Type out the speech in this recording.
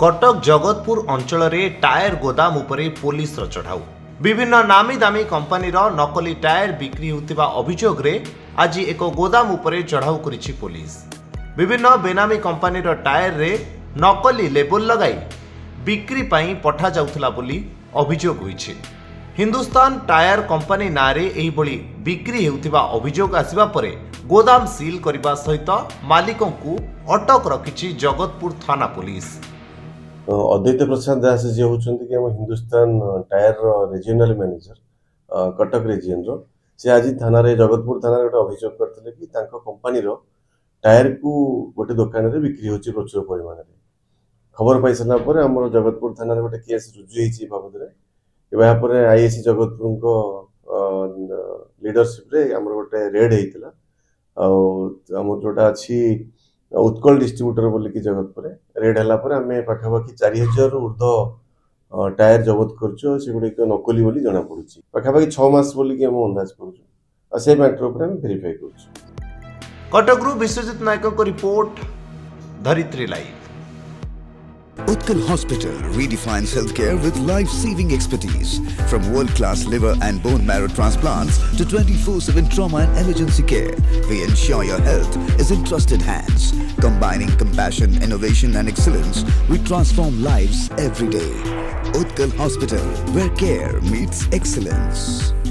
कटक जगतपुर अंचल टायर गोदाम उपरे पुलिस चढ़ाऊ विभिन्न नामी दामी कंपानी नकली टायर बिक्री होतिबा अभियोग रे आज एक गोदाम उपरे चढ़ाऊ करिछि पुलिस। विभिन्न बेनामी कंपानी टायर रे नकली लेबल लगाई बिक्री पाई पठा जाउथला बोली अभियोग होइछि। हिंदुस्तान टायर कंपानी नारे एही बळी बिक्री हेउतिबा अभियोग आसिबा परे गोदाम सील करने सहित मालिकों को अटक रखिछि जगतपुर थाना पुलिस। अद्वैत प्रसाद दास जी होचंती कि हम Hindustan tyre regional manager Cuttack region रो से आज थाना रे जगतपुर थाना रे गोटे अभियोग करथिले कि तांको कंपनी रो टायर को गोटे दुकान रे बिक्री होची प्रचुर परिमाण रे। खबर पाई सला पर हमर जगतपुर थाना रे गोटे केस रुजु हेची बाबद रे एबा पर आईएससी जगतपुर को लीडरशिप रे हमर गोटे रेड हेतिला हमर जोटा अछि उत्कल डिस्ट्रीब्यूटर बोली कि जगतपुर रेड हला पर हमें पाखापाखि 4000 ऊर्ध्व टायर जबत करछु से गुडी नकली बोली जना पड़ुछि पाखापाखि 6 मास बोली कि हम अंदाज करछु आ से मैटर ऊपर हम वेरीफाई करछु। कटकरू विश्वजित नायक को report Dharitri live. Utkal Hospital redefines healthcare with life-saving expertise. From world-class liver and bone marrow transplants to 24/7 trauma and emergency care, we ensure your health is in trusted hands. Combining compassion, innovation and excellence, we transform lives every day. Utkal Hospital, where care meets excellence.